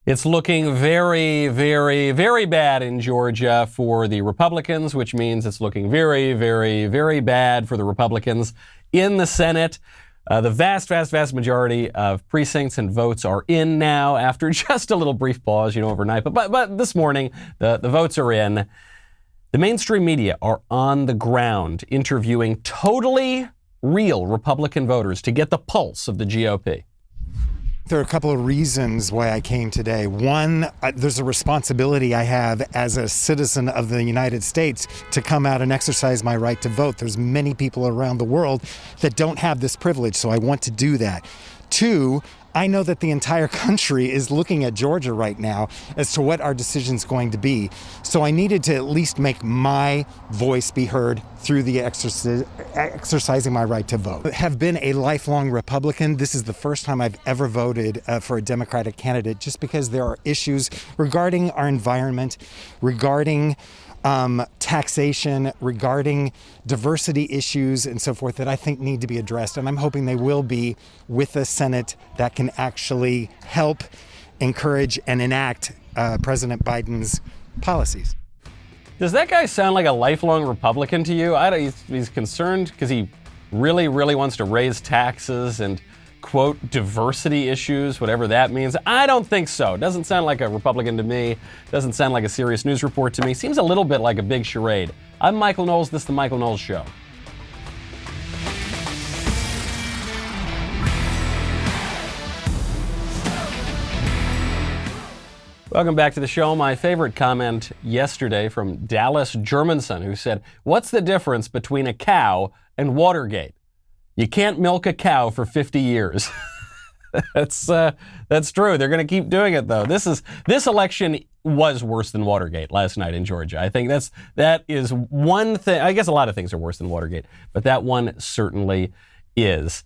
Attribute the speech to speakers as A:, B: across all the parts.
A: It's looking very, very, very bad in Georgia for the Republicans, which means it's looking very, very, very bad for the Republicans in the Senate. The vast, vast, vast majority of precincts and votes are in now after just a little brief pause, overnight. But this morning, the votes are in. The mainstream media are on the ground interviewing totally real Republican voters to get the pulse of the GOP.
B: There are a couple of reasons why I came today. One, there's a responsibility I have as a citizen of the United States to come out and exercise my right to vote. There's many people around the world that don't have this privilege, so I want to do that. Two, I know that the entire country is looking at Georgia right now as to what our decision's going to be. So I needed to at least make my voice be heard through the exercising my right to vote. I have been a lifelong Republican. This is the first time I've ever voted for a Democratic candidate, just because there are issues regarding our environment, regarding taxation, regarding diversity issues and so forth that I think need to be addressed. And I'm hoping they will be with a Senate that can actually help encourage and enact President Biden's policies.
A: Does that guy sound like a lifelong Republican to you? He's concerned because he really, really wants to raise taxes and, quote, diversity issues, whatever that means. I don't think so. Doesn't sound like a Republican to me. Doesn't sound like a serious news report to me. Seems a little bit like a big charade. I'm Michael Knowles. This is The Michael Knowles Show. Welcome back to the show. My favorite comment yesterday from Dallas Germanson, who said, "What's the difference between a cow and Watergate? You can't milk a cow for 50 years." That's true. They're going to keep doing it, though. This election was worse than Watergate last night in Georgia. I think that is one thing. I guess a lot of things are worse than Watergate, but that one certainly is.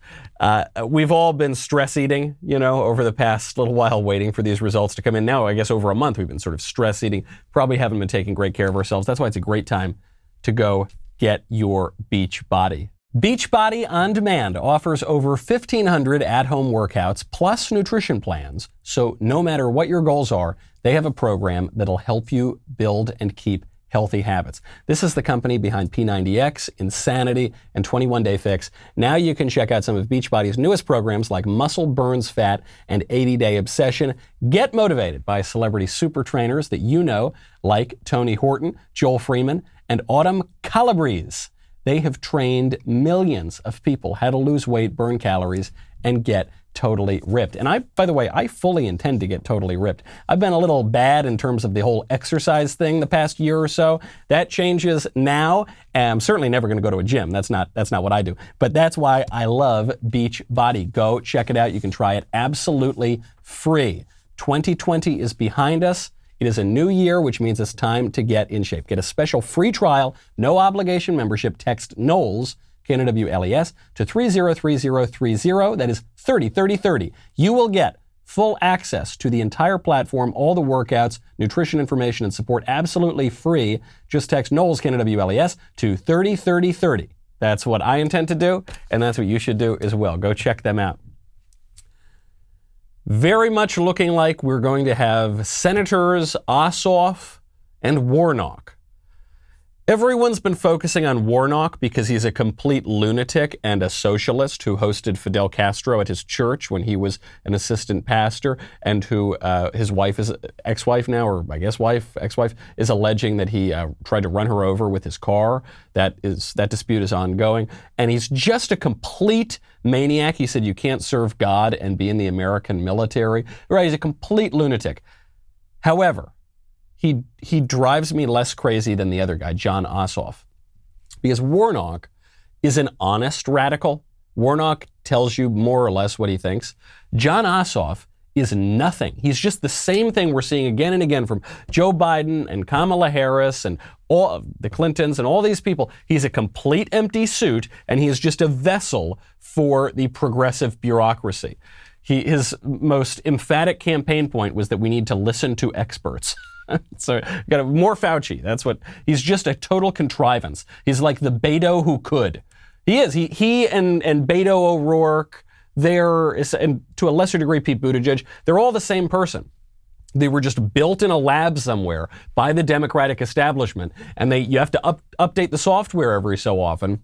A: We've all been stress eating, over the past little while, waiting for these results to come in. Now, I guess over a month, we've been sort of stress eating. Probably haven't been taking great care of ourselves. That's why it's a great time to go get your Beachbody. Beachbody On Demand offers over 1,500 at-home workouts plus nutrition plans. So no matter what your goals are, they have a program that'll help you build and keep healthy habits. This is the company behind P90X, Insanity, and 21 Day Fix. Now you can check out some of Beachbody's newest programs like Muscle Burns Fat and 80-Day Obsession. Get motivated by celebrity super trainers that you know, like Tony Horton, Joel Freeman, and Autumn Calabrese. They have trained millions of people how to lose weight, burn calories, and get totally ripped. And by the way, I fully intend to get totally ripped. I've been a little bad in terms of the whole exercise thing the past year or so. That changes now. I'm certainly never going to go to a gym. That's not what I do. But that's why I love Beachbody. Go check it out. You can try it absolutely free. 2020 is behind us. It is a new year, which means it's time to get in shape. Get a special free trial, no obligation membership. Text Knowles, Knowles, to 303030. That is 303030. You will get full access to the entire platform, all the workouts, nutrition information, and support absolutely free. Just text Knowles, Knowles, to 303030. That's what I intend to do, and that's what you should do as well. Go check them out. Very much looking like we're going to have Senators Ossoff and Warnock. Everyone's been focusing on Warnock because he's a complete lunatic and a socialist who hosted Fidel Castro at his church when he was an assistant pastor, and who his wife is ex-wife now, or I guess ex-wife, is alleging that he tried to run her over with his car. That dispute is ongoing. And he's just a complete maniac. He said you can't serve God and be in the American military. Right, he's a complete lunatic. However, he drives me less crazy than the other guy, Jon Ossoff, because Warnock is an honest radical. Warnock tells you more or less what he thinks. Jon Ossoff is nothing. He's just the same thing we're seeing again and again from Joe Biden and Kamala Harris and all the Clintons and all these people. He's a complete empty suit, and he is just a vessel for the progressive bureaucracy. His most emphatic campaign point was that we need to listen to experts. So got more Fauci. That's what he's just a total contrivance. He's like the Beto who could. He is. He and Beto O'Rourke. And to a lesser degree Pete Buttigieg. They're all the same person. They were just built in a lab somewhere by the Democratic establishment, and you have to update the software every so often.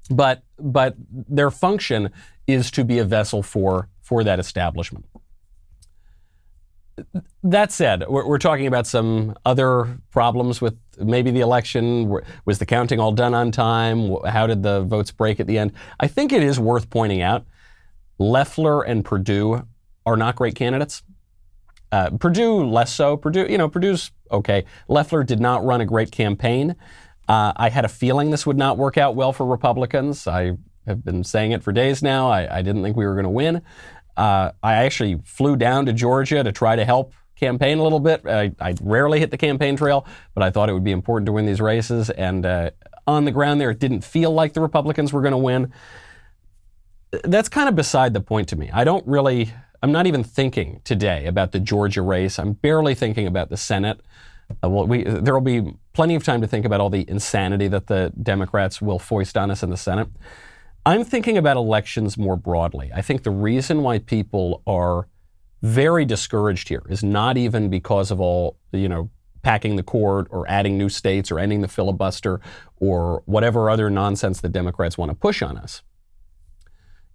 A: But their function is to be a vessel for that establishment. That said, we're talking about some other problems with maybe the election. Was the counting all done on time? How did the votes break at the end? I think it is worth pointing out Loeffler and Perdue are not great candidates. Perdue less so. Perdue's okay. Loeffler did not run a great campaign. I had a feeling this would not work out well for Republicans. I have been saying it for days now. I didn't think we were going to win. I actually flew down to Georgia to try to help campaign a little bit. I rarely hit the campaign trail, but I thought it would be important to win these races. And on the ground there, it didn't feel like the Republicans were going to win. That's kind of beside the point to me. I'm not even thinking today about the Georgia race. I'm barely thinking about the Senate. There will be plenty of time to think about all the insanity that the Democrats will foist on us in the Senate. I'm thinking about elections more broadly. I think the reason why people are very discouraged here is not even because of all, packing the court or adding new states or ending the filibuster or whatever other nonsense the Democrats want to push on us.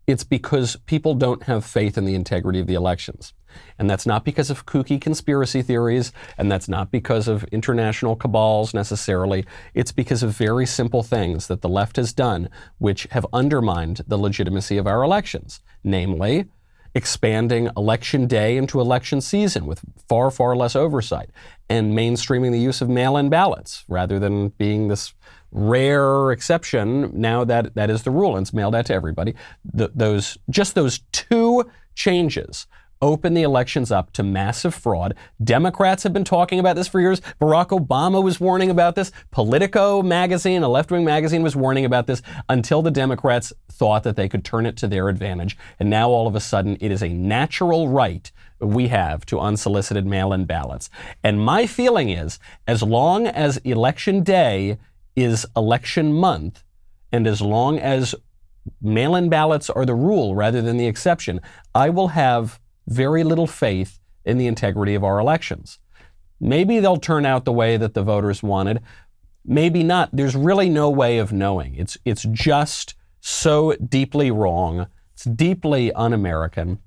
A: It's because people don't have faith in the integrity of the elections. And that's not because of kooky conspiracy theories, and that's not because of international cabals necessarily. It's because of very simple things that the left has done which have undermined the legitimacy of our elections. Namely, expanding election day into election season with far, far less oversight, and mainstreaming the use of mail-in ballots rather than being this rare exception. Now that is the rule, and it's mailed out to everybody. Those two changes open the elections up to massive fraud. Democrats have been talking about this for years. Barack Obama was warning about this. Politico magazine, a left-wing magazine, was warning about this until the Democrats thought that they could turn it to their advantage. And now all of a sudden it is a natural right we have to unsolicited mail-in ballots. And my feeling is, as long as election day is election month, and as long as mail-in ballots are the rule rather than the exception, I will have very little faith in the integrity of our elections. Maybe they'll turn out the way that the voters wanted. Maybe not. There's really no way of knowing. It's just so deeply wrong. It's deeply un-American.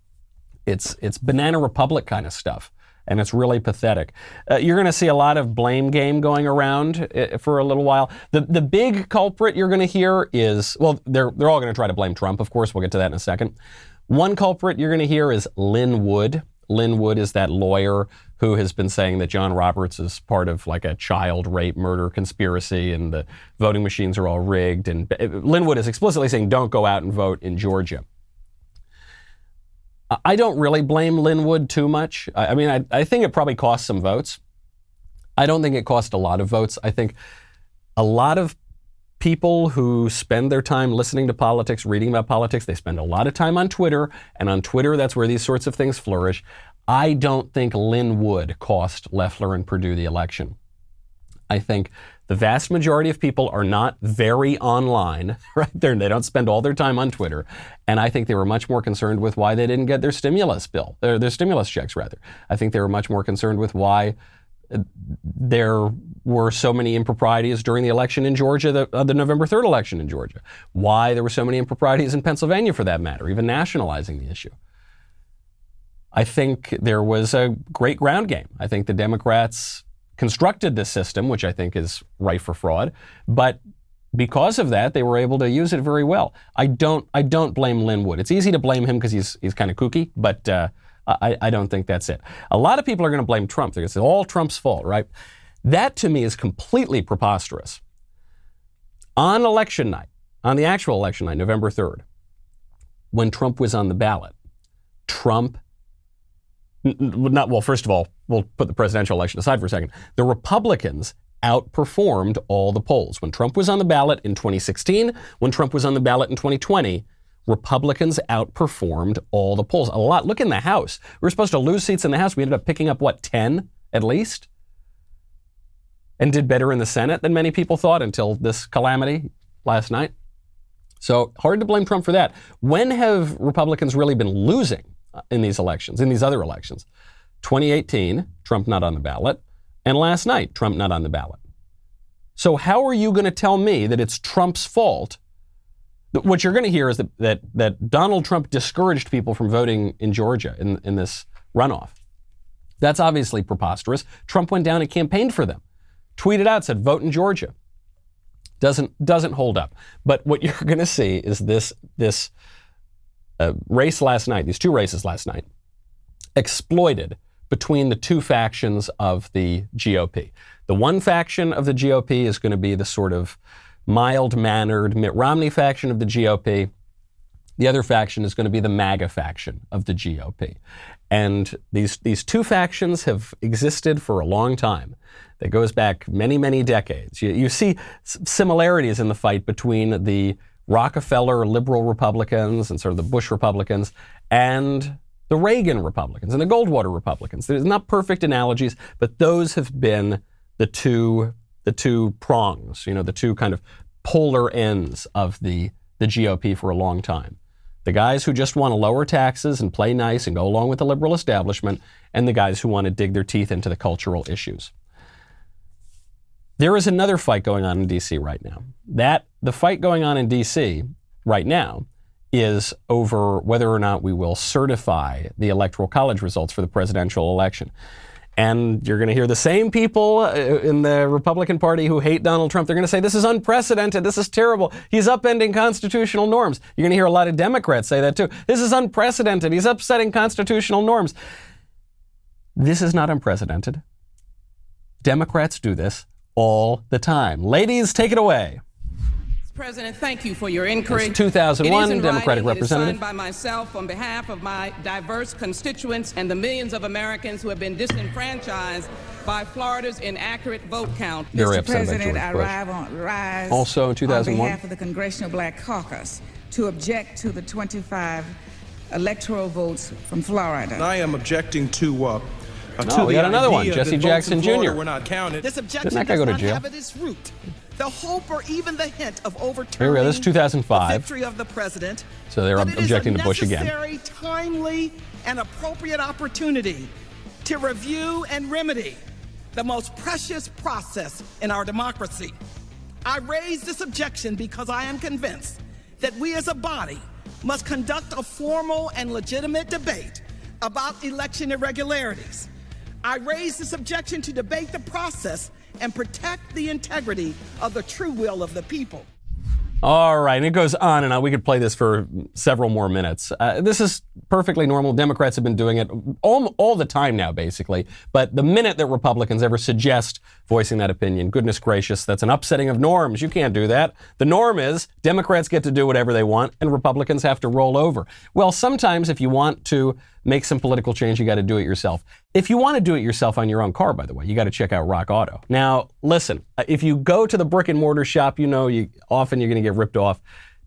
A: It's Banana Republic kind of stuff. And it's really pathetic. You're going to see a lot of blame game going around for a little while. The big culprit you're going to hear is, well, they're all going to try to blame Trump, of course. We'll get to that in a second. One culprit you're going to hear is Lin Wood. Lin Wood is that lawyer who has been saying that John Roberts is part of like a child rape murder conspiracy and the voting machines are all rigged. And Lin Wood is explicitly saying don't go out and vote in Georgia. I don't really blame Lin Wood too much. I think it probably cost some votes. I don't think it cost a lot of votes. I think a lot of people who spend their time listening to politics, reading about politics, they spend a lot of time on Twitter, and on Twitter, that's where these sorts of things flourish. I don't think Lin Wood cost Loeffler and Perdue the election. I think the vast majority of people are not very online, right? They don't spend all their time on Twitter, and I think they were much more concerned with why they didn't get their stimulus bill, or their stimulus checks, rather. I think they were much more concerned with why there were so many improprieties during the election in Georgia, the November 3rd election in Georgia. Why there were so many improprieties in Pennsylvania, for that matter, even nationalizing the issue. I think there was a great ground game. I think the Democrats constructed this system, which I think is rife for fraud, but because of that, they were able to use it very well. I don't blame Lin Wood. It's easy to blame him because he's kind of kooky, but I don't think that's it. A lot of people are going to blame Trump. They're going to say, all Trump's fault, right? That, to me, is completely preposterous. On election night, on the actual election night, November 3rd, when Trump was on the ballot, first of all, we'll put the presidential election aside for a second. The Republicans outperformed all the polls. When Trump was on the ballot in 2016, when Trump was on the ballot in 2020, Republicans outperformed all the polls. A lot. Look in the House. We were supposed to lose seats in the House. We ended up picking up, 10 at least? And did better in the Senate than many people thought until this calamity last night. So hard to blame Trump for that. When have Republicans really been losing in these elections, in these other elections? 2018, Trump not on the ballot, and last night, Trump not on the ballot. So how are you going to tell me that it's Trump's fault? What you're going to hear is that Donald Trump discouraged people from voting in Georgia in this runoff. That's obviously preposterous. Trump went down and campaigned for them. Tweeted out, said, vote in Georgia. Doesn't hold up. But what you're going to see is this race last night, these two races last night, exploited between the two factions of the GOP. The one faction of the GOP is going to be the sort of mild-mannered Mitt Romney faction of the GOP. The other faction is going to be the MAGA faction of the GOP. And these two factions have existed for a long time. That goes back many, many decades. You see similarities in the fight between the Rockefeller liberal Republicans and sort of the Bush Republicans and the Reagan Republicans and the Goldwater Republicans. There's not perfect analogies, but those have been the two prongs, the two kind of polar ends of the GOP for a long time. The guys who just want to lower taxes and play nice and go along with the liberal establishment, and the guys who want to dig their teeth into the cultural issues. There is another fight going on in D.C. right now. The fight going on in D.C. right now is over whether or not we will certify the Electoral College results for the presidential election. And you're going to hear the same people in the Republican Party who hate Donald Trump. They're going to say, this is unprecedented. This is terrible. He's upending constitutional norms. You're going to hear a lot of Democrats say that too. This is unprecedented. He's upsetting constitutional norms. This is not unprecedented. Democrats do this all the time. Ladies, take it away.
C: President, thank you for your inquiry.
A: It's 2001 Democratic representative.
C: It is signed by myself on behalf of my diverse constituents and the millions of Americans who have been disenfranchised by Florida's inaccurate vote count.
A: Very
D: Mr.
A: upset
D: President,
A: about George Bush.
D: I rise
A: Also in 2001.
D: on behalf of the Congressional Black Caucus to object to the 25 electoral votes from Florida.
E: I am objecting to
A: we got another one, Jesse Jackson Jr.
E: We're not counted.
F: This objection
A: Didn't that guy
F: does
A: go to
F: not
A: jail?
F: have at its root the hope or even the hint of overturning
A: Here we are. This is 2005.
F: the victory of the president.
A: So they're
F: but it is
A: objecting
F: a
A: to Bush again.
F: necessary, timely, and appropriate opportunity to review and remedy the most precious process in our democracy. I raise this objection because I am convinced that we as a body must conduct a formal and legitimate debate about election irregularities. I raise this objection to debate the process and protect the integrity of the true will of the people.
A: All right, and it goes on and on. We could play this for several more minutes. This is perfectly normal. Democrats have been doing it all the time now, basically. But the minute that Republicans ever suggest voicing that opinion, goodness gracious, that's an upsetting of norms. You can't do that. The norm is Democrats get to do whatever they want and Republicans have to roll over. Well, sometimes if you want to make some political change, you got to do it yourself. If you want to do it yourself on your own car, by the way, you got to check out Rock Auto. Now, listen, if you go to the brick and mortar shop, often you're going to get ripped off.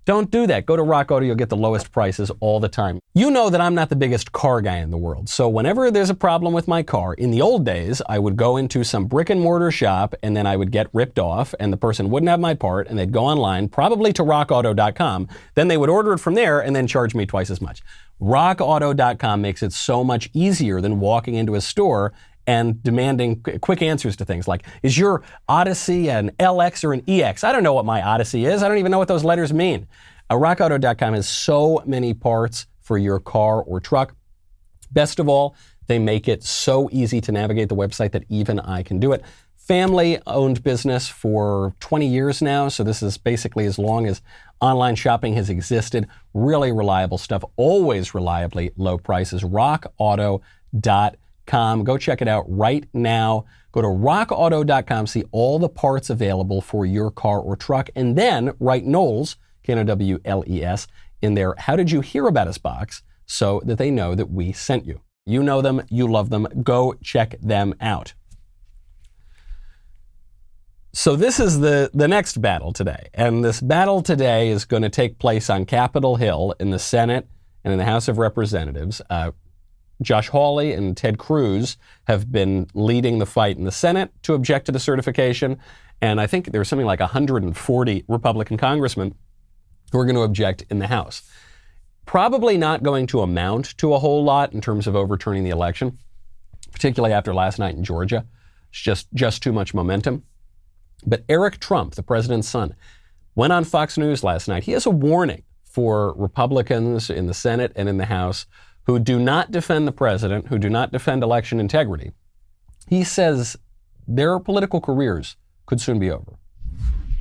A: Don't do that. Go to Rock Auto. You'll get the lowest prices all the time. You know that I'm not the biggest car guy in the world. So whenever there's a problem with my car, in the old days, I would go into some brick and mortar shop and then I would get ripped off and the person wouldn't have my part and they'd go online, probably to rockauto.com. Then they would order it from there and then charge me twice as much. RockAuto.com makes it so much easier than walking into a store and demanding quick answers to things like, is your Odyssey an LX or an EX? I don't know what my Odyssey is. I don't even know what those letters mean. RockAuto.com has so many parts for your car or truck. Best of all, they make it so easy to navigate the website that even I can do it. Family-owned business for 20 years now, so this is basically as long as online shopping has existed. Really reliable stuff, always reliably low prices. RockAuto.com. Go check it out right now. Go to rockauto.com, see all the parts available for your car or truck, and then write Knowles, Knowles, in their How Did You Hear About Us box so that they know that we sent you. You know them, you love them, go check them out. So this is the next battle today, and this battle today is going to take place on Capitol Hill in the Senate and in the House of Representatives. Josh Hawley and Ted Cruz have been leading the fight in the Senate to object to the certification, and I think there's something like 140 Republican congressmen who are going to object in the House. Probably not going to amount to a whole lot in terms of overturning the election, particularly after last night in Georgia. It's just too much momentum. But Eric Trump, the president's son, went on Fox News last night. He has a warning for Republicans in the Senate and in the House who do not defend the president, who do not defend election integrity. He says their political careers could soon be over.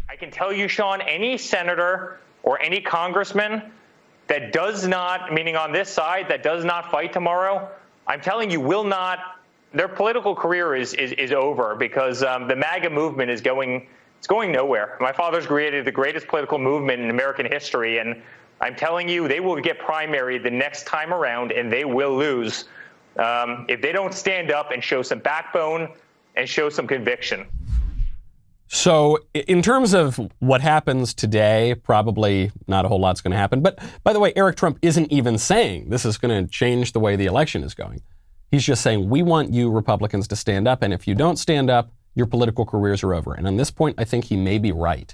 E: I can tell you, Sean, any senator or any congressman that does not, meaning on this side, that does not fight tomorrow, I'm telling you, will not, their political career is over, because the MAGA movement is going nowhere. My father's created the greatest political movement in American history, and I'm telling you, they will get primaried the next time around, and they will lose if they don't stand up and show some backbone and show some conviction.
A: So in terms of what happens today, probably not a whole lot's going to happen. But by the way, Eric Trump isn't even saying this is going to change the way the election is going. He's just saying, we want you Republicans to stand up. And if you don't stand up, your political careers are over. And on this point, I think he may be right.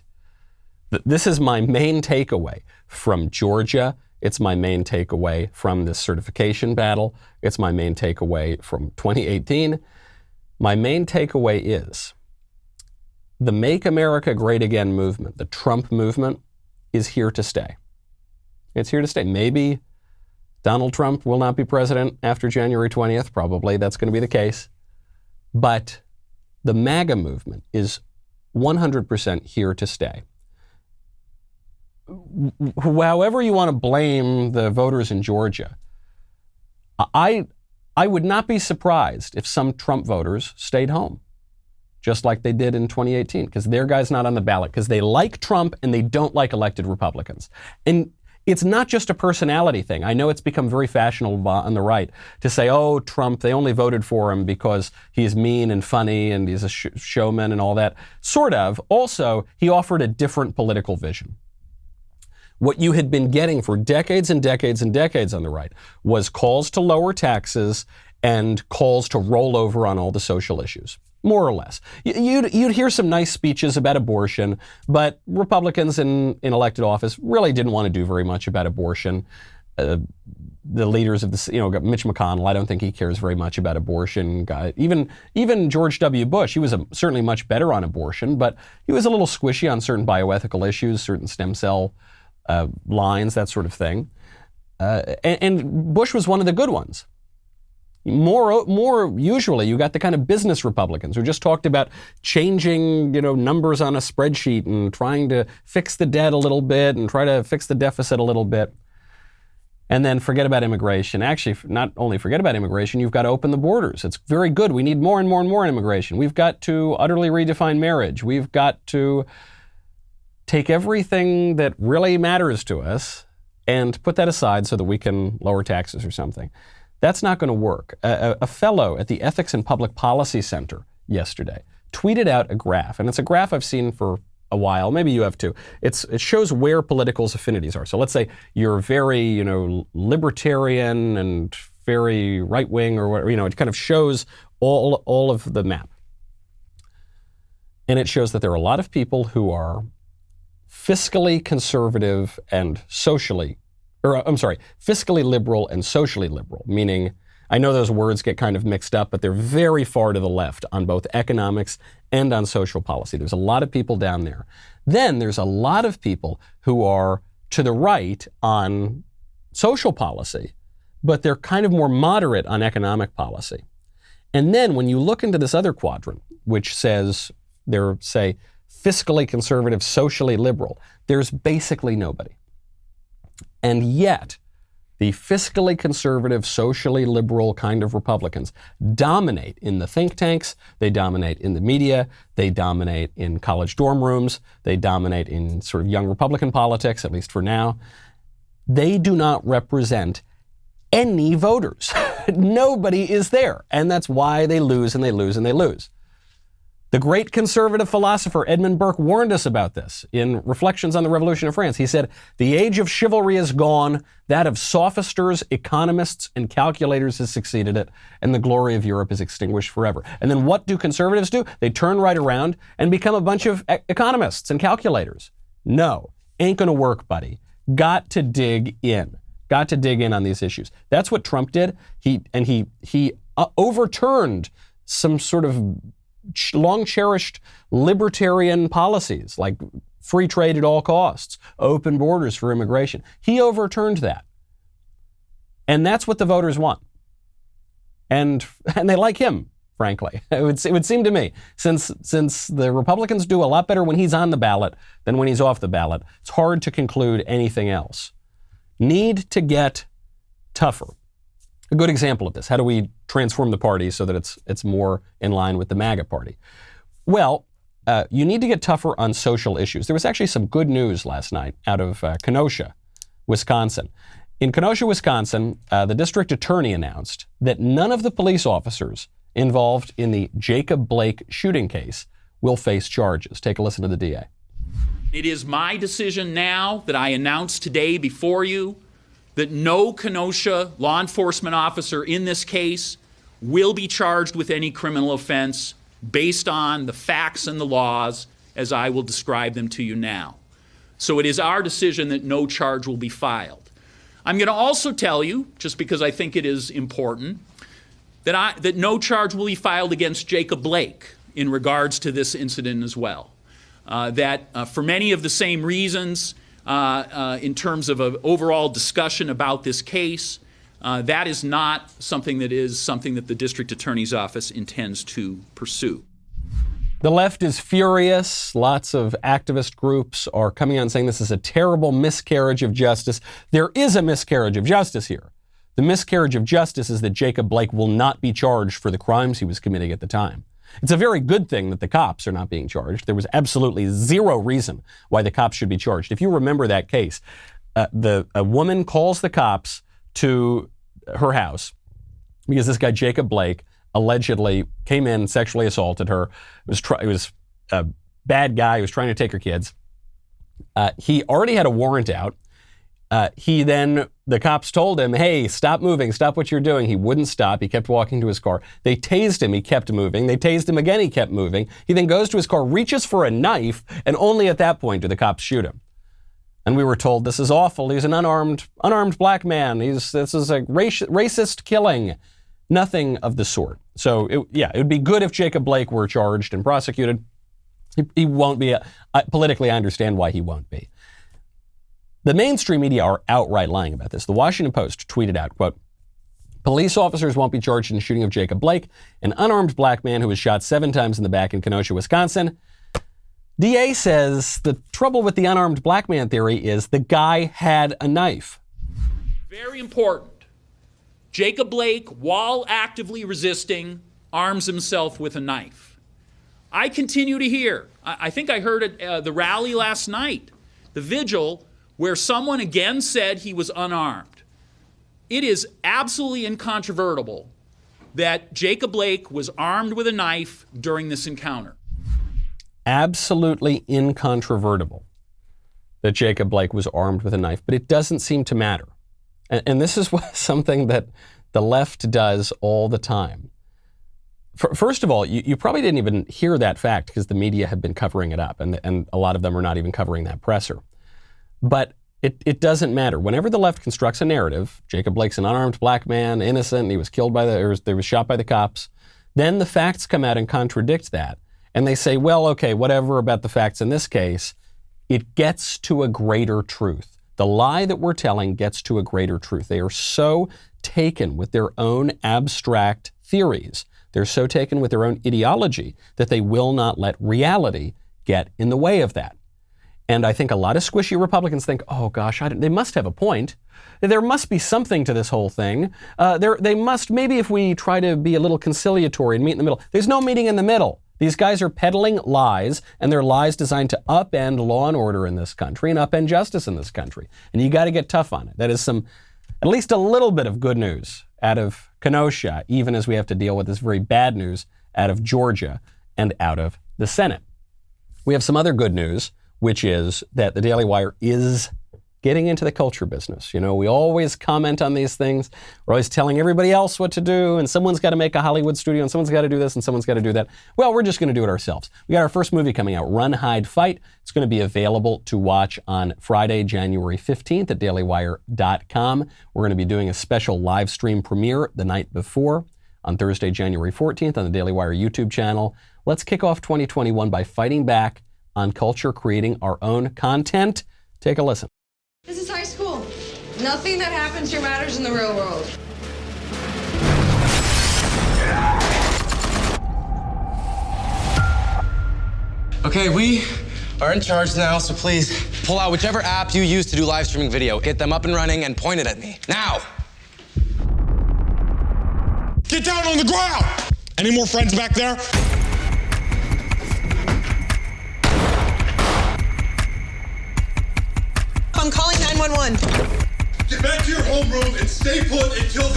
A: This is my main takeaway from Georgia. It's my main takeaway from this certification battle. It's my main takeaway from 2018. My main takeaway is the Make America Great Again movement, the Trump movement, is here to stay. It's here to stay. Maybe Donald Trump will not be president after January 20th. Probably that's going to be the case. But the MAGA movement is 100% here to stay. However you want to blame the voters in Georgia, I would not be surprised if some Trump voters stayed home, just like they did in 2018, because their guy's not on the ballot, because they like Trump and they don't like elected Republicans. And it's not just a personality thing. I know it's become very fashionable on the right to say, oh, Trump, they only voted for him because he's mean and funny and he's a showman and all that. Sort of. Also, he offered a different political vision. What you had been getting for decades and decades and decades on the right was calls to lower taxes and calls to roll over on all the social issues, more or less. You'd hear some nice speeches about abortion, but Republicans in elected office really didn't want to do very much about abortion. The leaders of the, Mitch McConnell, I don't think he cares very much about abortion. Even George W. Bush, he was certainly much better on abortion, but he was a little squishy on certain bioethical issues, certain stem cell lines, that sort of thing. And Bush was one of the good ones. More usually, you got the kind of business Republicans who just talked about changing, numbers on a spreadsheet and trying to fix the debt a little bit and try to fix the deficit a little bit. And then forget about immigration. Actually, not only forget about immigration, you've got to open the borders. It's very good. We need more and more and more immigration. We've got to utterly redefine marriage. We've got to take everything that really matters to us and put that aside so that we can lower taxes or something. That's not going to work. A fellow at the Ethics and Public Policy Center yesterday tweeted out a graph, and it's a graph I've seen for a while. Maybe you have too. It shows where politicals' affinities are. So let's say you're very, libertarian and very right-wing or whatever. It kind of shows all of the map. And it shows that there are a lot of people who are fiscally conservative and fiscally liberal and socially liberal, meaning, I know those words get kind of mixed up, but they're very far to the left on both economics and on social policy. There's a lot of people down there. Then there's a lot of people who are to the right on social policy, but they're kind of more moderate on economic policy. And then when you look into this other quadrant, which says they're, say, fiscally conservative, socially liberal, there's basically nobody. And yet, the fiscally conservative, socially liberal kind of Republicans dominate in the think tanks, they dominate in the media, they dominate in college dorm rooms, they dominate in sort of young Republican politics, at least for now. They do not represent any voters. Nobody is there. And that's why they lose and they lose and they lose. The great conservative philosopher Edmund Burke warned us about this in Reflections on the Revolution of France. He said, "The age of chivalry is gone, that of sophisters, economists, and calculators has succeeded it, and the glory of Europe is extinguished forever." And then what do conservatives do? They turn right around and become a bunch of economists and calculators. No, ain't gonna work, buddy. Got to dig in. Got to dig in on these issues. That's what Trump did. He overturned some sort of long-cherished libertarian policies like free trade at all costs, open borders for immigration. He overturned that. And that's what the voters want. And they like him, frankly. It would seem to me, since the Republicans do a lot better when he's on the ballot than when he's off the ballot, it's hard to conclude anything else. Need to get tougher. A good example of this. How do we transform the party so that it's more in line with the MAGA party? Well, you need to get tougher on social issues. There was actually some good news last night out of Kenosha, Wisconsin. In Kenosha, Wisconsin, the district attorney announced that none of the police officers involved in the Jacob Blake shooting case will face charges. Take a listen to the DA.
G: It is my decision now that I announce today before you that no Kenosha law enforcement officer in this case will be charged with any criminal offense based on the facts and the laws as I will describe them to you now. So it is our decision that no charge will be filed. I'm going to also tell you, just because I think it is important, that no charge will be filed against Jacob Blake in regards to this incident as well. For many of the same reasons, in terms of an overall discussion about this case, that is not something that the district attorney's office intends to pursue.
A: The left is furious. Lots of activist groups are coming out and saying this is a terrible miscarriage of justice. There is a miscarriage of justice here. The miscarriage of justice is that Jacob Blake will not be charged for the crimes he was committing at the time. It's a very good thing that the cops are not being charged. There was absolutely zero reason why the cops should be charged. If you remember that case, a woman calls the cops to her house because this guy, Jacob Blake, allegedly came in, sexually assaulted her. It was a bad guy. He was trying to take her kids. He already had a warrant out. The cops told him, hey, stop moving, stop what you're doing. He wouldn't stop. He kept walking to his car. They tased him. He kept moving. They tased him again. He kept moving. He then goes to his car, reaches for a knife, and only at that point do the cops shoot him. And we were told, this is awful. He's an unarmed black man. This is a racist killing. Nothing of the sort. So, it would be good if Jacob Blake were charged and prosecuted. He won't be. Politically, I understand why he won't be. The mainstream media are outright lying about this. The Washington Post tweeted out, quote, police officers won't be charged in the shooting of Jacob Blake, an unarmed black man who was shot 7 times in the back in Kenosha, Wisconsin. DA says the trouble with the unarmed black man theory is the guy had a knife.
G: Very important. Jacob Blake, while actively resisting, arms himself with a knife. I continue to hear, I think I heard at the rally last night, the vigil, where someone again said he was unarmed. It is absolutely incontrovertible that Jacob Blake was armed with a knife during this encounter.
A: Absolutely incontrovertible that Jacob Blake was armed with a knife, but it doesn't seem to matter. And this is something that the left does all the time. First of all, you probably didn't even hear that fact because the media have been covering it up, and a lot of them are not even covering that presser. But it doesn't matter. Whenever the left constructs a narrative, Jacob Blake's an unarmed black man, innocent, he was killed he was shot by the cops, then the facts come out and contradict that. And they say, well, okay, whatever about the facts in this case, it gets to a greater truth. The lie that we're telling gets to a greater truth. They are so taken with their own abstract theories. They're so taken with their own ideology that they will not let reality get in the way of that. And I think a lot of squishy Republicans think, oh gosh, they must have a point. There must be something to this whole thing. They must, maybe if we try to be a little conciliatory and meet in the middle. There's no meeting in the middle. These guys are peddling lies, and they're lies designed to upend law and order in this country and upend justice in this country. And you got to get tough on it. That is at least a little bit of good news out of Kenosha, even as we have to deal with this very bad news out of Georgia and out of the Senate. We have some other good news, which is that the Daily Wire is getting into the culture business. You know, we always comment on these things. We're always telling everybody else what to do, and someone's got to make a Hollywood studio, and someone's got to do this, and someone's got to do that. Well, we're just going to do it ourselves. We got our first movie coming out, Run, Hide, Fight. It's going to be available to watch on Friday, January 15th at dailywire.com. We're going to be doing a special live stream premiere the night before. on Thursday, January 14th on the Daily Wire YouTube channel. Let's kick off 2021 by fighting back on culture, creating our own content. Take a listen.
H: This is high school. Nothing that happens here matters in the real world.
I: Okay, we are in charge now, so please pull out whichever app you use to do live streaming video. Get them up and running and point it at me. Now!
J: Get down on the ground! Any more friends back there?
H: I'm calling 911.
J: Get back to your homeroom and stay put until...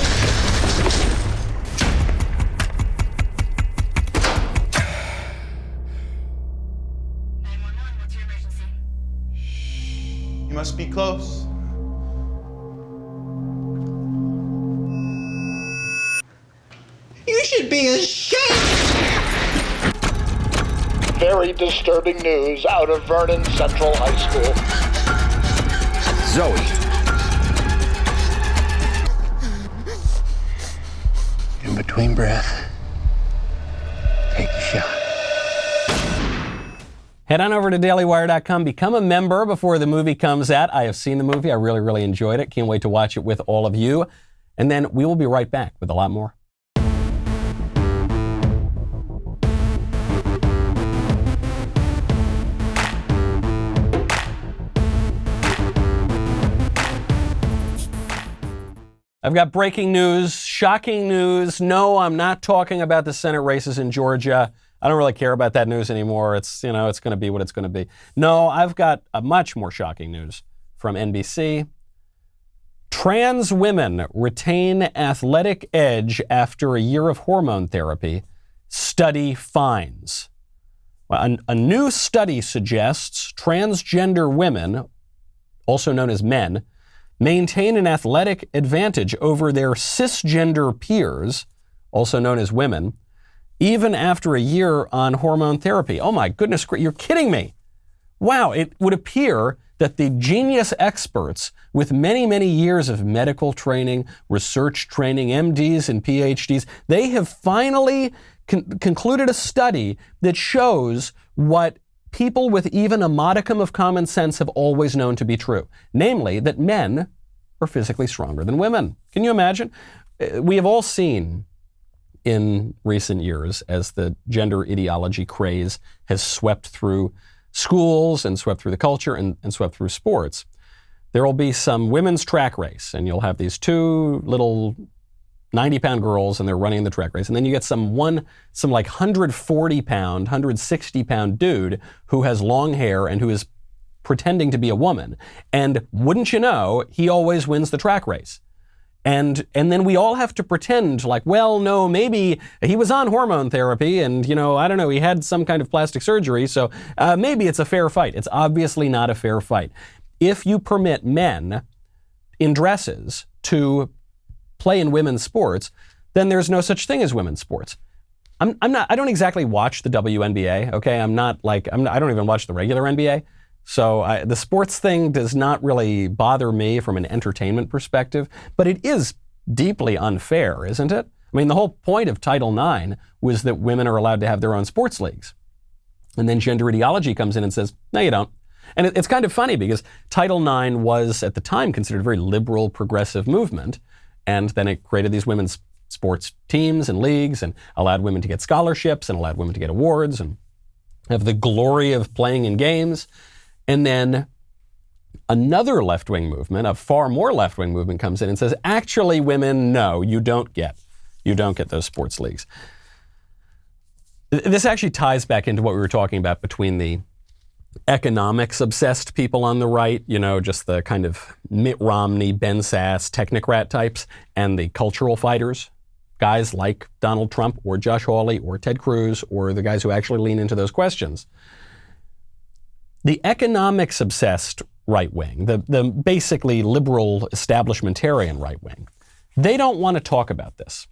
K: You must be close.
H: You should be ashamed.
L: Very disturbing news out of Vernon Central High School.
K: Zoe. In between breath, take a shot.
A: Head on over to dailywire.com, become a member before the movie comes out. I have seen the movie. I really, really enjoyed it. Can't wait to watch it with all of you. And then we will be right back with a lot more. I've got breaking news, shocking news. No, I'm not talking about the Senate races in Georgia. I don't really care about that news anymore. It's, it's going to be what it's going to be. No, I've got a much more shocking news from NBC. Trans women retain athletic edge after a year of hormone therapy. Study finds. Well, a new study suggests transgender women, also known as men, maintain an athletic advantage over their cisgender peers, also known as women, even after a year on hormone therapy. Oh my goodness, you're kidding me. Wow, it would appear that the genius experts with many, many years of medical training, research training, MDs and PhDs, they have finally concluded a study that shows what people with even a modicum of common sense have always known to be true. Namely, that men are physically stronger than women. Can you imagine? We have all seen in recent years, as the gender ideology craze has swept through schools and swept through the culture and swept through sports, there will be some women's track race, and you'll have these two little 90-pound girls, and they're running the track race. And then you get some like 140-pound, 160-pound dude who has long hair and who is pretending to be a woman. And wouldn't you know, he always wins the track race. And then we all have to pretend like, well, no, maybe he was on hormone therapy and, I don't know, he had some kind of plastic surgery, so maybe it's a fair fight. It's obviously not a fair fight. If you permit men in dresses to play in women's sports, then there's no such thing as women's sports. I don't exactly watch the WNBA, okay? I don't even watch the regular NBA. So the sports thing does not really bother me from an entertainment perspective, but it is deeply unfair, isn't it? I mean, the whole point of Title IX was that women are allowed to have their own sports leagues. And then gender ideology comes in and says, no, you don't. And it's kind of funny because Title IX was, at the time, considered a very liberal, progressive movement. And then it created these women's sports teams and leagues and allowed women to get scholarships and allowed women to get awards and have the glory of playing in games. And then another left-wing movement, a far more left-wing movement, comes in and says, actually, women, no, you don't get those sports leagues. This actually ties back into what we were talking about between the economics-obsessed people on the right, just the kind of Mitt Romney, Ben Sass, technocrat types, and the cultural fighters, guys like Donald Trump or Josh Hawley or Ted Cruz or the guys who actually lean into those questions. The economics-obsessed right wing, the basically liberal establishmentarian right wing, they don't want to talk about this.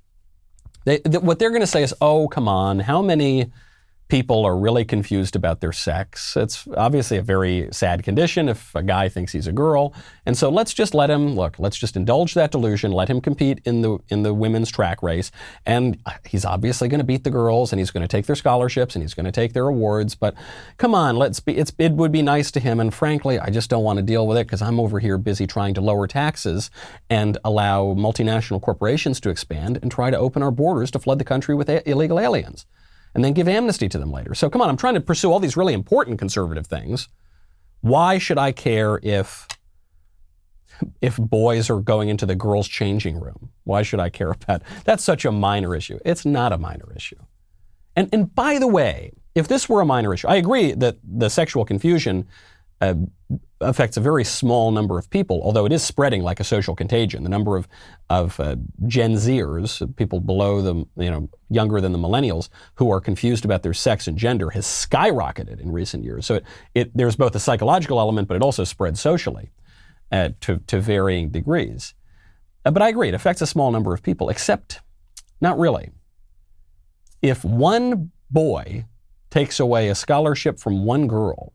A: What they're going to say is, oh, come on, how many people are really confused about their sex. It's obviously a very sad condition if a guy thinks he's a girl. And so let's just let him, let's just indulge that delusion, let him compete in the women's track race. And he's obviously going to beat the girls, and he's going to take their scholarships, and he's going to take their awards. But come on, it would be nice to him. And frankly, I just don't want to deal with it because I'm over here busy trying to lower taxes and allow multinational corporations to expand and try to open our borders to flood the country with illegal aliens, and then give amnesty to them later. So come on, I'm trying to pursue all these really important conservative things. Why should I care if boys are going into the girls' changing room? Why should I care about? That's such a minor issue. It's not a minor issue. And by the way, if this were a minor issue, I agree that the sexual confusion affects a very small number of people, although it is spreading like a social contagion. The number of Gen Zers, people below them, younger than the millennials, who are confused about their sex and gender has skyrocketed in recent years. So there's both a psychological element, but it also spreads socially to varying degrees. But I agree, it affects a small number of people, except not really. If one boy takes away a scholarship from one girl,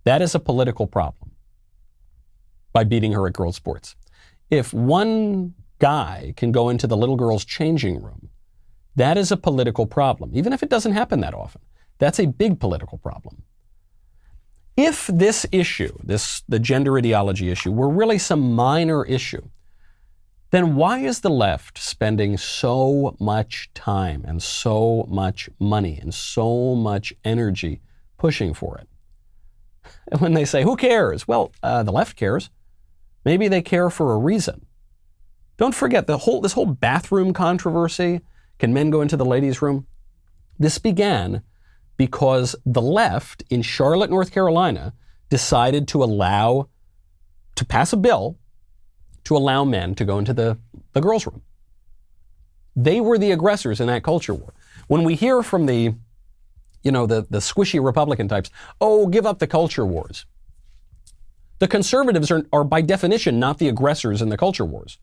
A: that is a political problem by beating her at girls' sports. If one guy can go into the little girl's changing room, that is a political problem, even if it doesn't happen that often. That's a big political problem. If this issue, the gender ideology issue, were really some minor issue, then why is the left spending so much time and so much money and so much energy pushing for it? And when they say, who cares? Well, the left cares. Maybe they care for a reason. Don't forget this whole bathroom controversy. Can men go into the ladies' room? This began because the left in Charlotte, North Carolina, decided to pass a bill to allow men to go into the girls' room. They were the aggressors in that culture war. When we hear from the squishy Republican types, oh, give up the culture wars. The conservatives are by definition not the aggressors in the culture wars,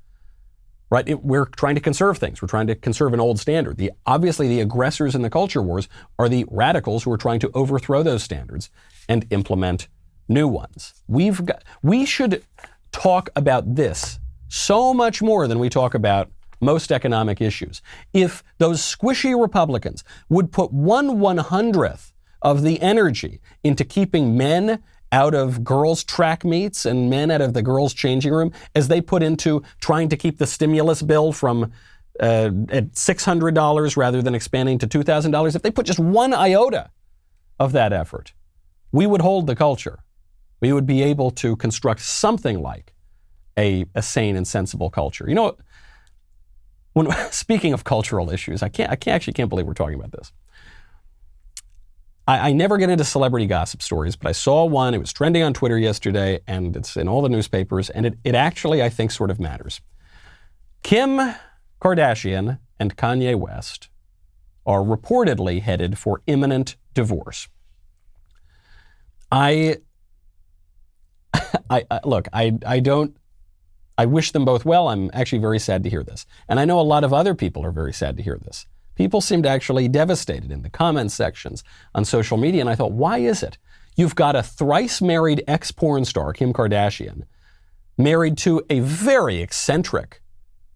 A: right? We're trying to conserve things. We're trying to conserve an old standard. Obviously, the aggressors in the culture wars are the radicals who are trying to overthrow those standards and implement new ones. We should talk about this so much more than we talk about most economic issues. If those squishy Republicans would put 1/100th of the energy into keeping men out of girls' track meets and men out of the girls' changing room as they put into trying to keep the stimulus bill from at $600 rather than expanding to $2,000, if they put just one iota of that effort, we would hold the culture. We would be able to construct something like a sane and sensible culture. When speaking of cultural issues, I actually can't believe we're talking about this. I never get into celebrity gossip stories, but I saw one. It was trending on Twitter yesterday, and it's in all the newspapers, and it actually, I think, sort of matters. Kim Kardashian and Kanye West are reportedly headed for imminent divorce. I wish them both well. I'm actually very sad to hear this. And I know a lot of other people are very sad to hear this. People seemed actually devastated in the comment sections on social media. And I thought, why is it? You've got a thrice married ex-porn star, Kim Kardashian, married to a very eccentric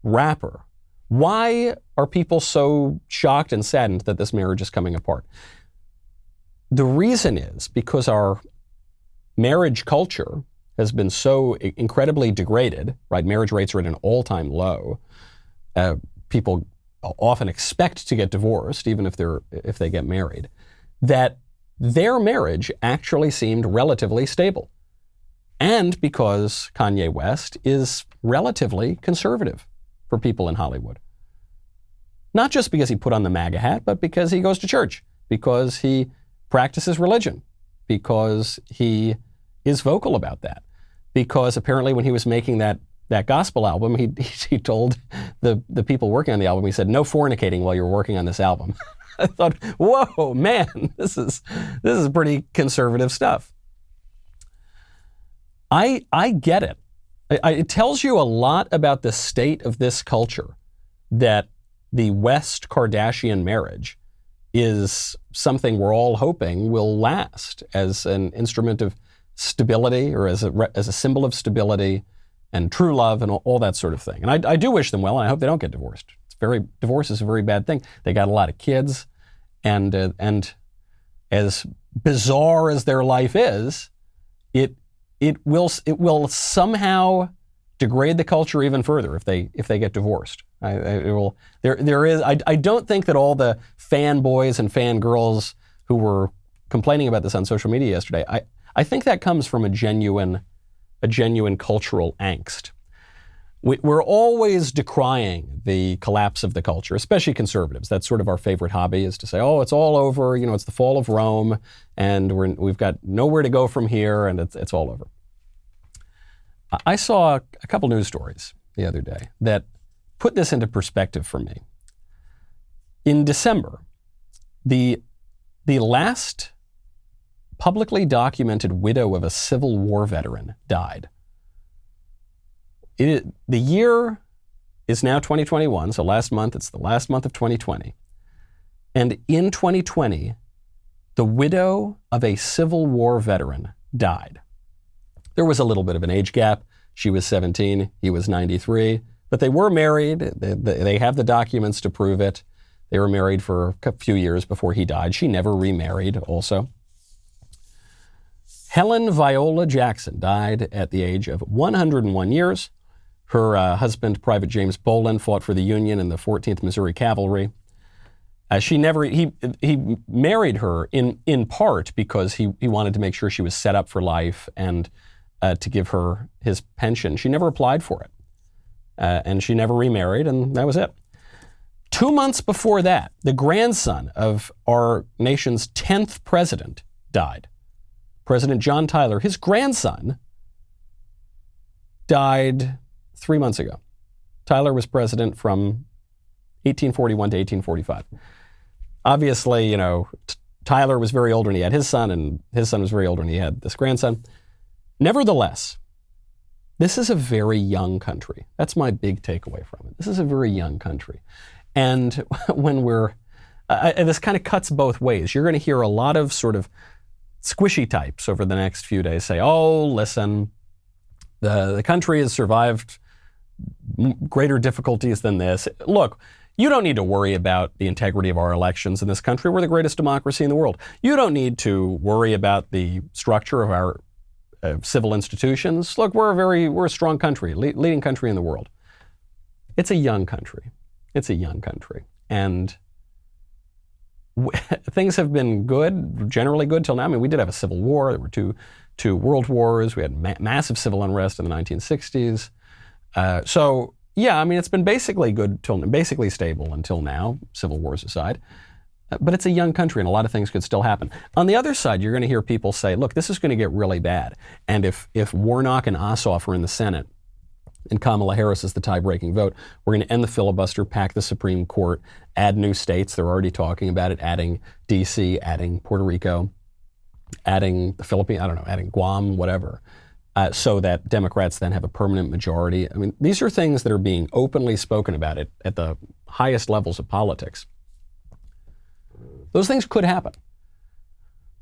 A: rapper. Why are people so shocked and saddened that this marriage is coming apart? The reason is because our marriage culture has been so incredibly degraded, right? Marriage rates are at an all-time low. People often expect to get divorced, even if they get married, that their marriage actually seemed relatively stable. And because Kanye West is relatively conservative for people in Hollywood. Not just because he put on the MAGA hat, but because he goes to church, because he practices religion, because he is vocal about that. Because apparently when he was making that gospel album, he told the people working on the album, he said, no fornicating while you're working on this album. I thought, whoa, man, this is pretty conservative stuff. I get it. It tells you a lot about the state of this culture that the West Kardashian marriage is something we're all hoping will last as an instrument of stability, or as a symbol of stability and true love and all that sort of thing. And I do wish them well, and I hope they don't get divorced. Divorce is a very bad thing. They got a lot of kids, and as bizarre as their life is, it will somehow degrade the culture even further if they get divorced. I don't think that all the fanboys and fangirls who were complaining about this on social media yesterday, I think that comes from a genuine cultural angst. We're always decrying the collapse of the culture, especially conservatives. That's sort of our favorite hobby, is to say, oh, it's all over, it's the fall of Rome, and we've got nowhere to go from here, and it's all over. I saw a couple news stories the other day that put this into perspective for me. In December, the last publicly documented widow of a Civil War veteran died. The year is now 2021, so it's the last month of 2020. And in 2020, the widow of a Civil War veteran died. There was a little bit of an age gap. She was 17, he was 93, but they were married. They have the documents to prove it. They were married for a few years before he died. She never remarried also. Helen Viola Jackson died at the age of 101 years. Her husband, Private James Bolin, fought for the Union in the 14th Missouri Cavalry. He married her in part because he wanted to make sure she was set up for life and to give her his pension. She never applied for it. And she never remarried, and that was it. 2 months before that, the grandson of our nation's 10th president died. President John Tyler, his grandson, died 3 months ago. Tyler was president from 1841 to 1845. Obviously, Tyler was very old when he had his son, and his son was very old when he had this grandson. Nevertheless, this is a very young country. That's my big takeaway from it. This is a very young country. And when this kind of cuts both ways. You're going to hear a lot of sort of squishy types over the next few days say, oh, listen, the country has survived greater difficulties than this. Look, you don't need to worry about the integrity of our elections in this country. We're the greatest democracy in the world. You don't need to worry about the structure of our civil institutions. Look, we're a strong country, leading country in the world. It's a young country. It's a young country. And things have been good, generally good till now. I mean, we did have a civil war. There were two world wars. We had massive civil unrest in the 1960s. So, yeah, I mean, it's been basically good basically stable until now, civil wars aside. But it's a young country, and a lot of things could still happen. On the other side, you're going to hear people say, look, this is going to get really bad. And if Warnock and Ossoff are in the Senate, and Kamala Harris is the tie-breaking vote, we're going to end the filibuster, pack the Supreme Court, add new states. They're already talking about it, adding D.C., adding Puerto Rico, adding the Philippines, adding Guam, whatever, so that Democrats then have a permanent majority. I mean, these are things that are being openly spoken about at the highest levels of politics. Those things could happen.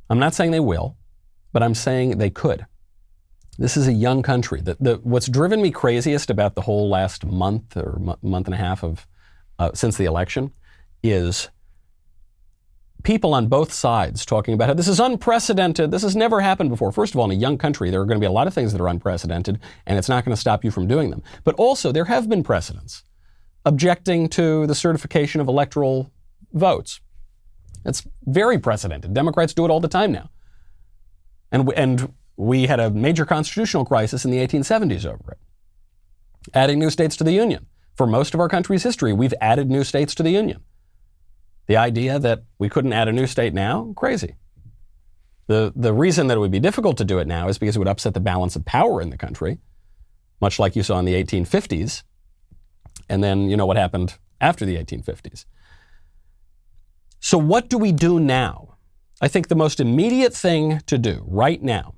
A: I'm not saying they will, but I'm saying they could. This is a young country. What's driven me craziest about the whole last month or month and a half of since the election is people on both sides talking about how this is unprecedented. This has never happened before. First of all, in a young country, there are going to be a lot of things that are unprecedented, and it's not going to stop you from doing them. But also, there have been precedents objecting to the certification of electoral votes. It's very precedented. Democrats do it all the time now. And we had a major constitutional crisis in the 1870s over it. Adding new states to the Union. For most of our country's history, we've added new states to the Union. The idea that we couldn't add a new state now, crazy. The reason that it would be difficult to do it now is because it would upset the balance of power in the country, much like you saw in the 1850s. And then you know what happened after the 1850s. So what do we do now? I think the most immediate thing to do right now,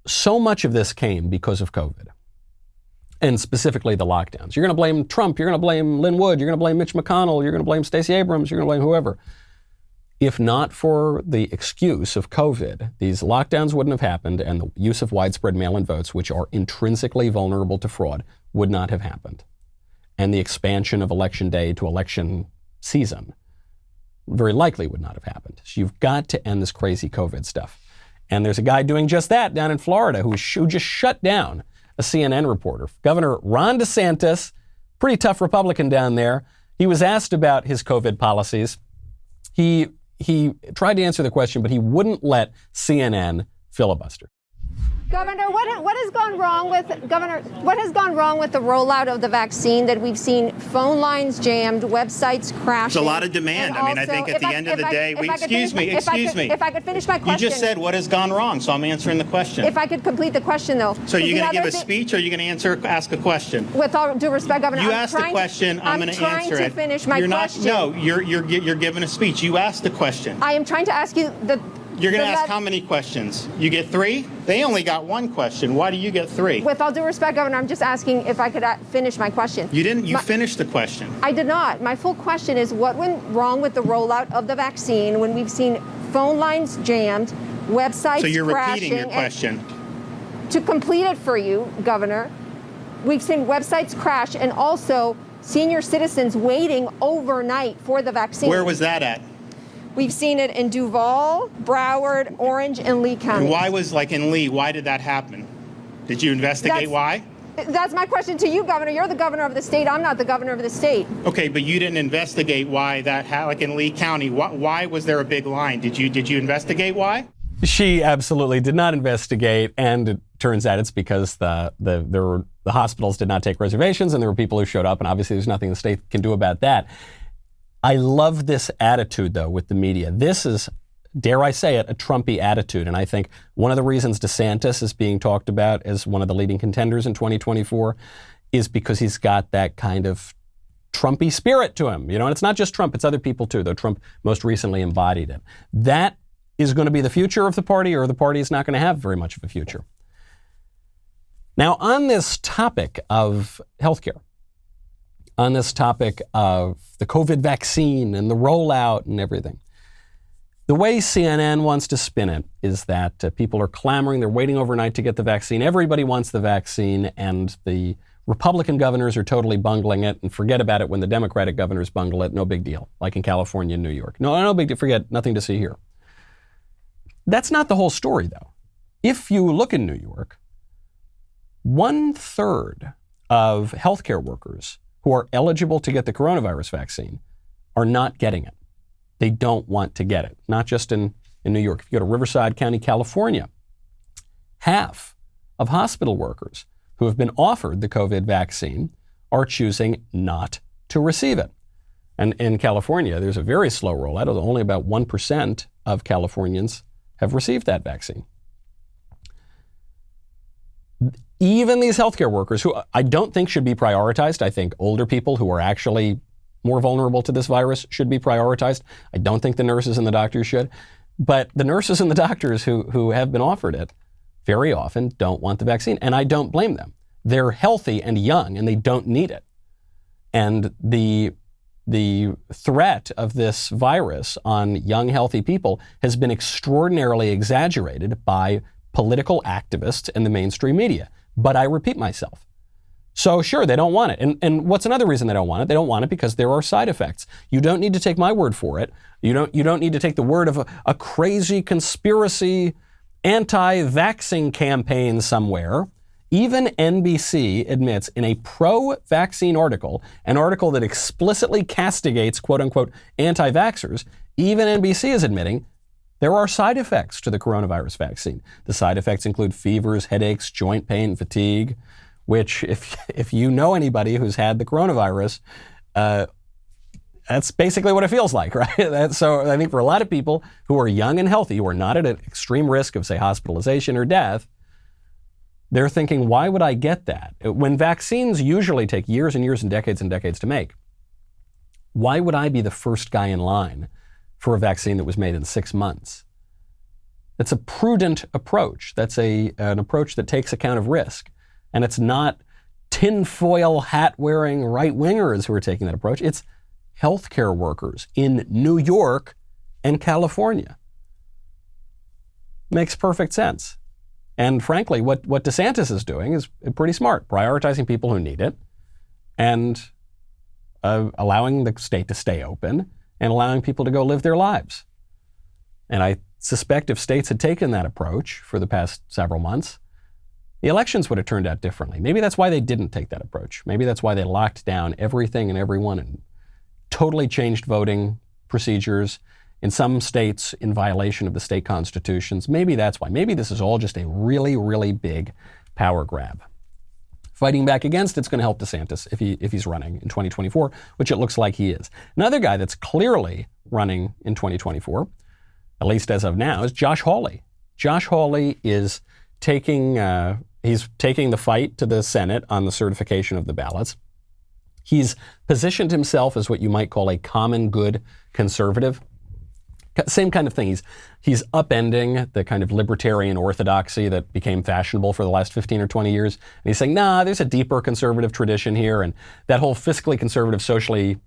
A: so much of this came because of COVID. and specifically the lockdowns. You're going to blame Trump, you're going to blame Lin Wood, you're going to blame Mitch McConnell, you're going to blame Stacey Abrams, you're going to blame whoever. If not for the excuse of COVID, these lockdowns wouldn't have happened, and the use of widespread mail-in votes, which are intrinsically vulnerable to fraud, would not have happened. And the expansion of election day to election season very likely would not have happened. So you've got to end this crazy COVID stuff. And there's a guy doing just that down in Florida who just shut down a CNN reporter. Governor Ron DeSantis, pretty tough Republican down there. He was asked about his COVID policies. He tried to answer the question, but he wouldn't let CNN filibuster.
M: Governor, what has gone wrong with the rollout of the vaccine that we've seen phone lines jammed, websites crashing?
N: It's a lot of demand. I mean, I think at the end of the day, excuse me.
M: If I could finish my question.
N: You just said what has gone wrong, so I'm answering the question.
M: If I could complete the question, though.
N: So you're going to give a speech, or are you going to ask a question?
M: With all due respect, Governor,
N: you asked a question. I'm going to answer it.
M: I'm trying to finish my question.
N: No, you're giving a speech. You asked a question.
M: I am trying to ask you the.
N: You're going to ask how many questions? You get 3? They only got 1 question. Why do you get 3?
M: With all due respect, Governor, I'm just asking if I could finish my question.
N: You didn't. You finished the question.
M: I did not. My full question is, what went wrong with the rollout of the vaccine when we've seen phone lines jammed, websites crashing?
N: So you're repeating your question.
M: To complete it for you, Governor, we've seen websites crash and also senior citizens waiting overnight for the vaccine.
N: Where was that at?
M: We've seen it in Duval, Broward, Orange, and Lee counties.
N: And why was, like in Lee, why did that happen? Did you investigate why?
M: That's my question to you, Governor. You're the governor of the state. I'm not the governor of the state.
N: Okay, but you didn't investigate why that, like in Lee County, why was there a big line? Did you investigate why?
A: She absolutely did not investigate, and it turns out it's because the hospitals did not take reservations, and there were people who showed up, and obviously there's nothing the state can do about that. I love this attitude, though, with the media. This is, dare I say it, a Trumpy attitude. And I think one of the reasons DeSantis is being talked about as one of the leading contenders in 2024 is because he's got that kind of Trumpy spirit to him. You know, and it's not just Trump, it's other people too, though Trump most recently embodied it. That is going to be the future of the party, or the party is not going to have very much of a future. Now, on this topic of healthcare, on this topic of the COVID vaccine and the rollout and everything, the way CNN wants to spin it is that people are clamoring, they're waiting overnight to get the vaccine. Everybody wants the vaccine, and the Republican governors are totally bungling it, and forget about it when the Democratic governors bungle it. No big deal, like in California and New York. No big deal. Forget, nothing to see here. That's not the whole story, though. If you look in New York, 1/3 of healthcare workers who are eligible to get the coronavirus vaccine are not getting it. They don't want to get it, not just in New York. If you go to Riverside County, California, half of hospital workers who have been offered the COVID vaccine are choosing not to receive it. And in California, there's a very slow rollout. Only about 1% of Californians have received that vaccine. Even these healthcare workers, who I don't think should be prioritized, I think older people who are actually more vulnerable to this virus should be prioritized. I don't think the nurses and the doctors should. But the nurses and the doctors who have been offered it very often don't want the vaccine, and I don't blame them. They're healthy and young, and they don't need it. And the threat of this virus on young, healthy people has been extraordinarily exaggerated by political activists and the mainstream media. But I repeat myself. So sure, they don't want it. And what's another reason they don't want it? They don't want it because there are side effects. You don't need to take my word for it. You don't need to take the word of a crazy conspiracy anti-vaxxing campaign somewhere. Even NBC admits in a pro-vaccine article, an article that explicitly castigates quote-unquote anti-vaxxers, even NBC is admitting there are side effects to the coronavirus vaccine. The side effects include fevers, headaches, joint pain, fatigue, which if you know anybody who's had the coronavirus, that's basically what it feels like, right? So I think for a lot of people who are young and healthy, who are not at an extreme risk of, say, hospitalization or death, they're thinking, why would I get that? When vaccines usually take years and years and decades to make, why would I be the first guy in line for a vaccine that was made in 6 months? That's a prudent approach. That's an approach that takes account of risk. And it's not tinfoil hat-wearing right-wingers who are taking that approach. It's healthcare workers in New York and California. Makes perfect sense. And frankly, what DeSantis is doing is pretty smart, prioritizing people who need it and allowing the state to stay open and allowing people to go live their lives. And I suspect if states had taken that approach for the past several months, the elections would have turned out differently. Maybe that's why they didn't take that approach. Maybe that's why they locked down everything and everyone and totally changed voting procedures in some states in violation of the state constitutions. Maybe that's why. Maybe this is all just a really, really big power grab. Fighting back against it's going to help DeSantis if he's running in 2024, which it looks like he is. Another guy that's clearly running in 2024, at least as of now, is Josh Hawley. Josh Hawley is taking the fight to the Senate on the certification of the ballots. He's positioned himself as what you might call a common good conservative. Same kind of thing. He's upending the kind of libertarian orthodoxy that became fashionable for the last 15 or 20 years. And he's saying, nah, there's a deeper conservative tradition here. And that whole fiscally conservative, socially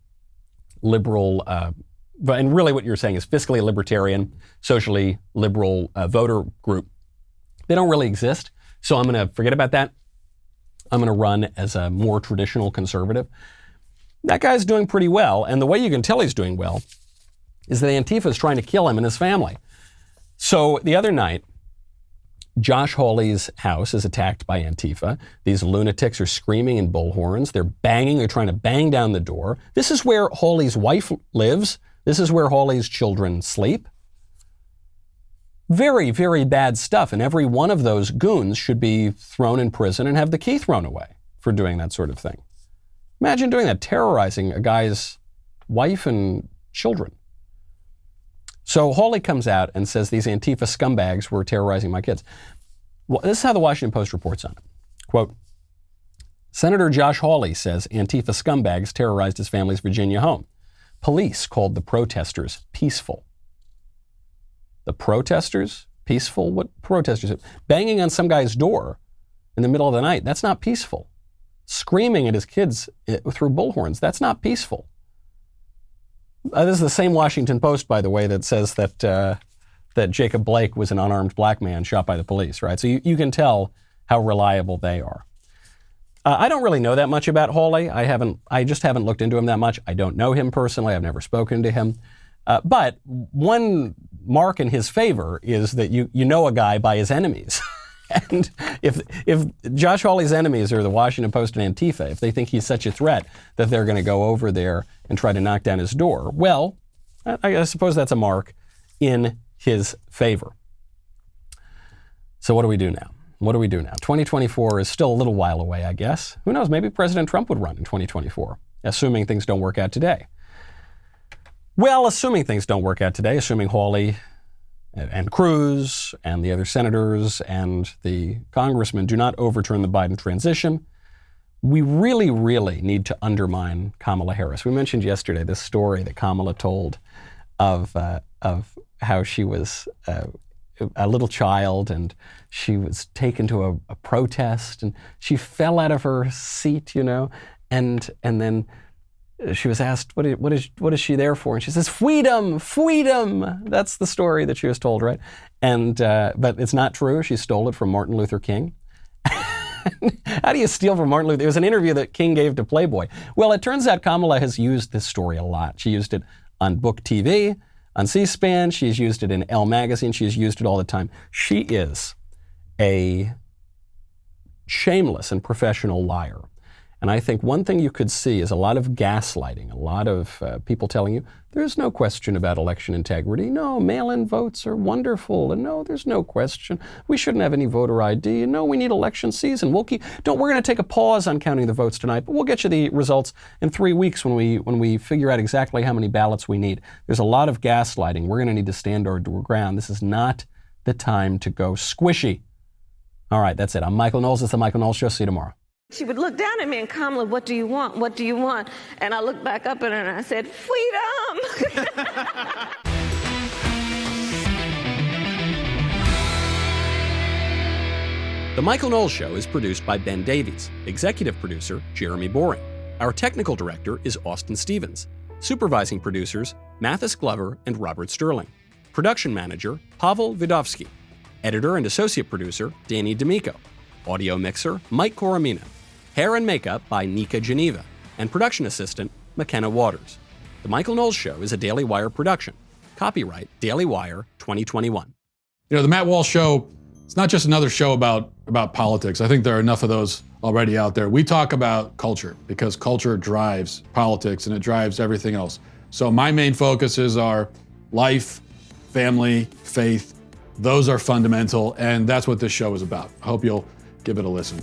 A: liberal, and really what you're saying is fiscally libertarian, socially liberal voter group. They don't really exist. So I'm going to forget about that. I'm going to run as a more traditional conservative. That guy's doing pretty well. And the way you can tell he's doing well is that Antifa is trying to kill him and his family. So the other night, Josh Hawley's house is attacked by Antifa. These lunatics are screaming in bullhorns. They're banging. They're trying to bang down the door. This is where Hawley's wife lives. This is where Hawley's children sleep. Very, very bad stuff. And every one of those goons should be thrown in prison and have the key thrown away for doing that sort of thing. Imagine doing that, terrorizing a guy's wife and children. So Hawley comes out and says these Antifa scumbags were terrorizing my kids. Well, this is how the Washington Post reports on it. Quote, Senator Josh Hawley says Antifa scumbags terrorized his family's Virginia home. Police called the protesters peaceful. The protesters? Peaceful? What protesters? Banging on some guy's door in the middle of the night, that's not peaceful. Screaming at his kids through bullhorns, that's not peaceful. This is the same Washington Post, by the way, that says that Jacob Blake was an unarmed black man shot by the police, right? So you can tell how reliable they are. I don't really know that much about Hawley. I just haven't looked into him that much. I don't know him personally. I've never spoken to him. But one mark in his favor is that you know a guy by his enemies. And if Josh Hawley's enemies are the Washington Post and Antifa, if they think he's such a threat that they're going to go over there and try to knock down his door, well, I suppose that's a mark in his favor. So what do we do now? 2024 is still a little while away, I guess. Who knows? Maybe President Trump would run in 2024, assuming things don't work out today. Well, assuming things don't work out today, assuming Hawley and Cruz and the other senators and the congressmen do not overturn the Biden transition, we really, really need to undermine Kamala Harris. We mentioned yesterday this story that Kamala told of how she was a little child and she was taken to a protest and she fell out of her seat, and then she was asked, what is she there for? And she says, freedom. That's the story that she was told, right? And but it's not true. She stole it from Martin Luther King. How do you steal from Martin Luther? It was an interview that King gave to Playboy. Well, it turns out Kamala has used this story a lot. She used it on Book TV, on C-SPAN. She's used it in Elle magazine. She's used it all the time. She is a shameless and professional liar. And I think one thing you could see is a lot of gaslighting, a lot of people telling you, there's no question about election integrity. No, mail-in votes are wonderful. And no, there's no question. We shouldn't have any voter ID. And no, we need election season. We're going to take a pause on counting the votes tonight, but we'll get you the results in 3 weeks when we figure out exactly how many ballots we need. There's a lot of gaslighting. We're going to need to stand our ground. This is not the time to go squishy. All right, that's it. I'm Michael Knowles. It's The Michael Knowles Show. See you tomorrow.
O: She would look down at me and Kamala, what do you want? What do you want? And I looked back up at her and I said, freedom!
A: The Michael Knowles Show is produced by Ben Davies, executive producer Jeremy Boring. Our technical director is Austin Stevens. Supervising producers Mathis Glover and Robert Sterling. Production manager Pavel Vidovsky. Editor and associate producer Danny D'Amico. Audio mixer Mike Coromina. Hair and makeup by Nika Geneva. And production assistant McKenna Waters. The Michael Knowles Show is a Daily Wire production. Copyright Daily Wire 2021.
P: You know, the Matt Walsh Show, it's not just another show about politics. I think there are enough of those already out there. We talk about culture because culture drives politics and it drives everything else. So my main focuses are life, family, faith. Those are fundamental, and that's what this show is about. I hope you'll give it a listen.